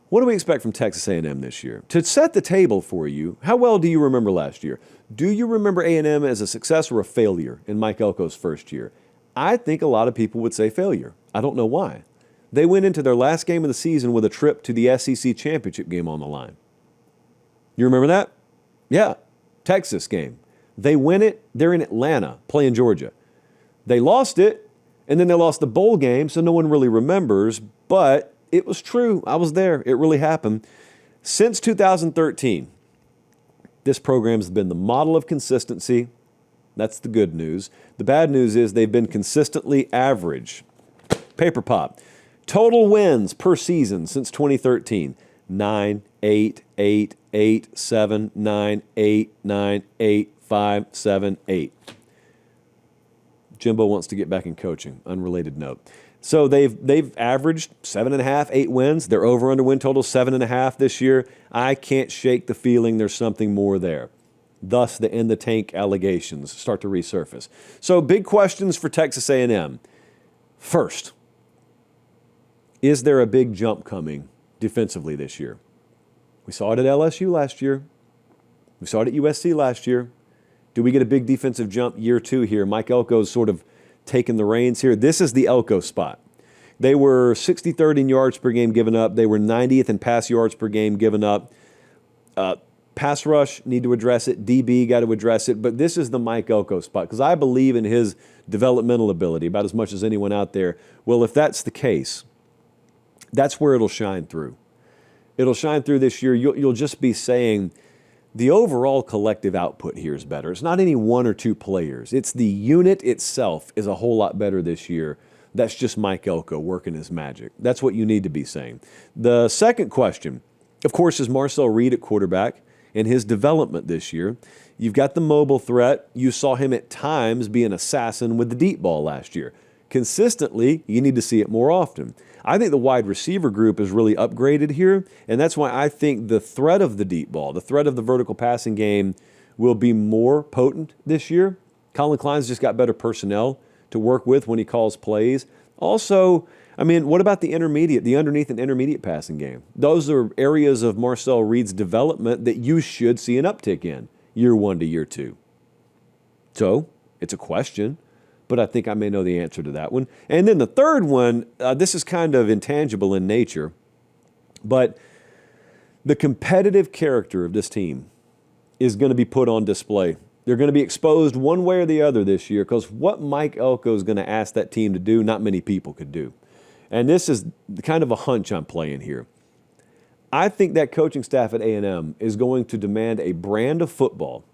What do we expect from Texas A&M this year? To set the table for you, how well do you remember last year? Do you remember A&M as a success or a failure in Mike Elko's first year? I think a lot of people would say failure. I don't know why. They went into their last game of the season with a trip to the SEC championship game on the line. You remember that? Yeah, Texas game. They win it. They're in Atlanta playing Georgia. They lost it, and then they lost the bowl game, so no one really remembers, but it was true. I was there. It really happened. Since 2013, this program's been the model of consistency. That's the good news. The bad news is they've been consistently average. Paper pop. Total wins per season since 2013. 9, 8, 8, 8, 7, 9, 8, 9, 8, 5, 7, 8. Jimbo wants to get back in coaching. Unrelated note. So they've averaged 7.5, 8 wins. Their over-under win total 7.5 this year. I can't shake the feeling there's something more there. Thus, the in the tank allegations start to resurface. So big questions for Texas A&M. First, is there a big jump coming defensively this year? We saw it at LSU last year. We saw it at USC last year. Do we get a big defensive jump year 2 here? Mike Elko's sort of taking the reins here. This is the Elko spot. They were 63rd in yards per game given up. They were 90th in pass yards per game given up. Pass rush, need to address it. DB, got to address it. But this is the Mike Elko spot because I believe in his developmental ability about as much as anyone out there. Well, if that's the case, that's where it'll shine through. It'll shine through this year. You'll just be saying the overall collective output here is better. It's not any one or two players. It's the unit itself is a whole lot better this year. That's just Mike Elko working his magic. That's what you need to be saying. The second question, of course, is Marcel Reed at quarterback and his development this year. You've got the mobile threat. You saw him at times be an assassin with the deep ball last year. Consistently, you need to see it more often. I think the wide receiver group is really upgraded here, and that's why I think the threat of the deep ball, the threat of the vertical passing game will be more potent this year. Colin Klein's just got better personnel to work with when he calls plays. Also, I mean, what about the underneath and intermediate passing game? Those are areas of Marcel Reed's development that you should see an uptick in year 1 to year 2. So, it's a question, but I think I may know the answer to that one. And then the third one, this is kind of intangible in nature, but the competitive character of this team is going to be put on display. They're going to be exposed one way or the other this year because what Mike Elko is going to ask that team to do, not many people could do. And this is kind of a hunch I'm playing here. I think that coaching staff at A&M is going to demand a brand of football,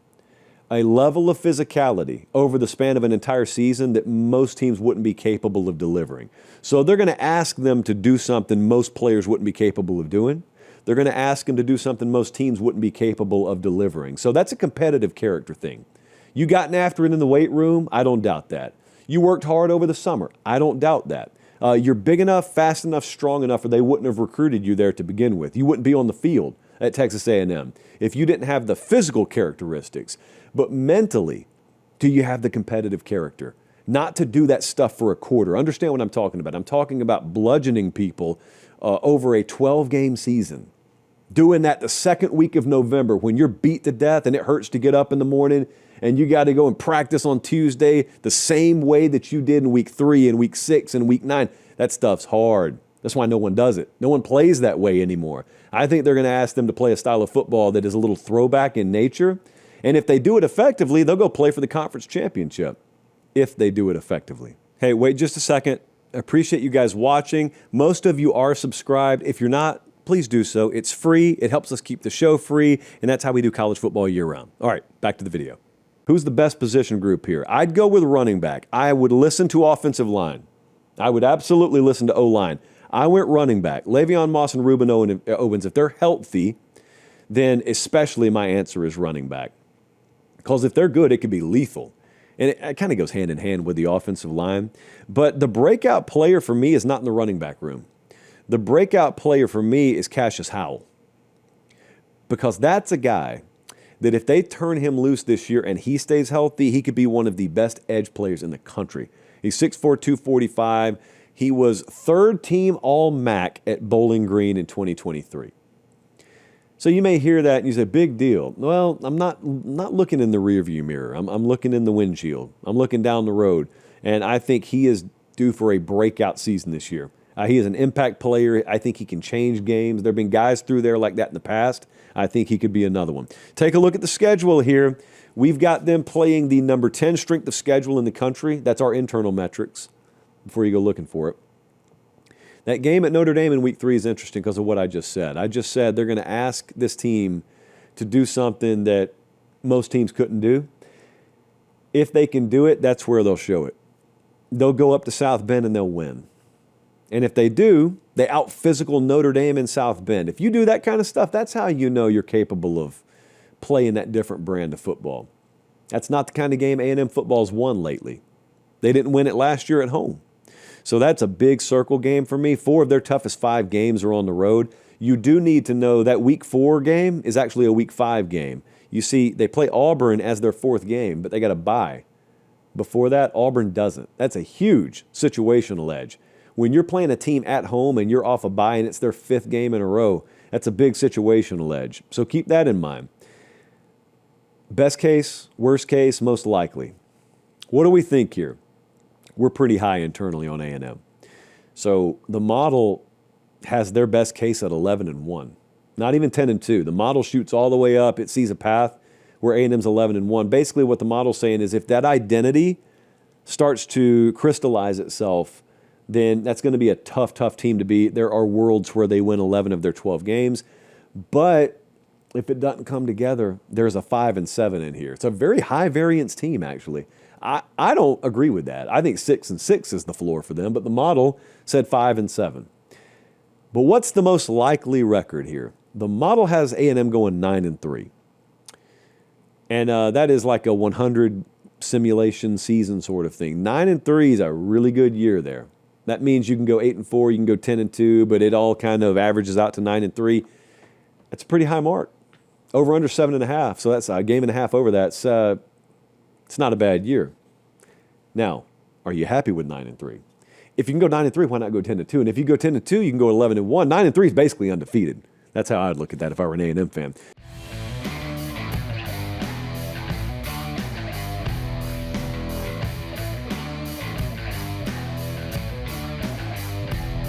a level of physicality over the span of an entire season that most teams wouldn't be capable of delivering. So they're going to ask them to do something most players wouldn't be capable of doing. They're going to ask them to do something most teams wouldn't be capable of delivering. So that's a competitive character thing. You gotten after it in the weight room? I don't doubt that. You worked hard over the summer? I don't doubt that. You're big enough, fast enough, strong enough, or they wouldn't have recruited you there to begin with. You wouldn't be on the field at Texas A&M if you didn't have the physical characteristics. But mentally, do you have the competitive character? Not to do that stuff for a quarter. Understand what I'm talking about. I'm talking about bludgeoning people over a 12-game season. Doing that the second week of November when you're beat to death and it hurts to get up in the morning and you got to go and practice on Tuesday the same way that you did in week 3 and week 6 and week 9. That stuff's hard. That's why no one does it. No one plays that way anymore. I think they're going to ask them to play a style of football that is a little throwback in nature. And if they do it effectively, they'll go play for the conference championship. If they do it effectively. Hey, wait just a second. I appreciate you guys watching. Most of you are subscribed. If you're not, please do so. It's free. It helps us keep the show free. And that's how we do college football year round. All right, back to the video. Who's the best position group here? I'd go with running back. I would listen to offensive line. I would absolutely listen to O-line. I went running back. Le'Veon Moss and Ruben Owens, if they're healthy, then especially my answer is running back. Because if they're good, it could be lethal. And it kind of goes hand in hand with the offensive line. But the breakout player for me is not in the running back room. The breakout player for me is Cassius Howell. Because that's a guy that if they turn him loose this year and he stays healthy, he could be one of the best edge players in the country. He's 6'4", 245. He was third team All-MAC at Bowling Green in 2023. So you may hear that and you say, big deal. Well, I'm not looking in the rearview mirror. I'm looking in the windshield. I'm looking down the road. And I think he is due for a breakout season this year. He is an impact player. I think he can change games. There have been guys through there like that in the past. I think he could be another one. Take a look at the schedule here. We've got them playing the number 10 strength of schedule in the country. That's our internal metrics before you go looking for it. That game at Notre Dame in week 3 is interesting because of what I just said. I just said they're going to ask this team to do something that most teams couldn't do. If they can do it, that's where they'll show it. They'll go up to South Bend and they'll win. And if they do, they out-physical Notre Dame in South Bend. If you do that kind of stuff, that's how you know you're capable of playing that different brand of football. That's not the kind of game A&M football's won lately. They didn't win it last year at home. So that's a big circle game for me. 4 of their toughest 5 games are on the road. You do need to know that week 4 game is actually a week 5 game. You see, they play Auburn as their 4th game, but they got a bye. Before that, Auburn doesn't. That's a huge situational edge. When you're playing a team at home and you're off a bye and it's their 5th game in a row, that's a big situational edge. So keep that in mind. Best case, worst case, most likely. What do we think here? We're pretty high internally on A&M. So the model has their best case at 11-1, not even 10-2. The model shoots all the way up. It sees a path where A&M's 11-1. Basically what the model's saying is if that identity starts to crystallize itself, then that's going to be a tough team to beat. There are worlds where they win 11 of their 12 games. But if it doesn't come together, there's a 5-7 in here. It's a very high variance team, actually. I don't agree with that. I think 6-6 is the floor for them, but the model said 5-7. But what's the most likely record here? The model has A&M going 9-3. And that is like a 100 simulation season sort of thing. 9-3 is a really good year there. That means you can go 8-4, you can go 10-2, but it all kind of averages out to 9-3. That's a pretty high mark. Over under 7.5, so that's a game and a half over that. It's not a bad year. Now, are you happy with 9-3? If you can go 9-3, why not go 10-2? And if you go 10-2, you can go 11-1. 9-3 is basically undefeated. That's how I'd look at that if I were an A&M fan.